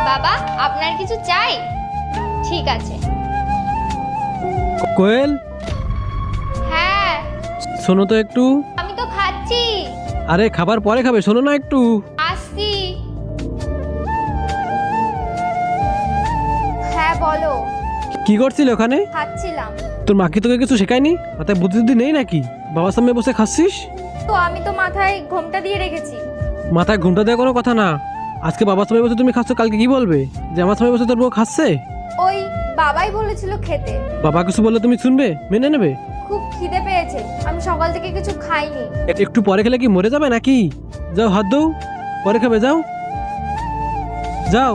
বাবা, আপনার কিছু চাই? ঠিক আছে। কোয়েল, হ্যাঁ, শোনো তো একটু। আমি তো খাচ্ছি। আরে খাবার পরে খাবে, শোনো না একটু। আসছি। হ্যাঁ বলো। কি করছিল ওখানে? খাচ্ছিলাম। তোর মা কি তোকে কিছু শেখায়নি? মাথায় বুদ্ধি নেই নাকি? বাবার সামনে বসে খাচ্ছিস? তো আমি তো মাথায় ঘোমটা দিয়ে রেখেছি। মাথায় ঘুমটা দেওয়া কোনো কথা না। আজকে বাবার সময় বসে তুমি খাচ্ছ, কালকে কি বলবে? যে আমার সময় বসে তোর বউ খাচ্ছে? ওই বাবাই বলেছিল খেতে। বাবা কিছু বললে তুমি শুনবে, মেনে নেবে? খুব খিদে পেয়েছে, আমি সকাল থেকে কিছু খাইনি। একটু পরে খেলে কি মরে যাবে নাকি? যাও হাত দাও, পরে খাবে, যাও যাও।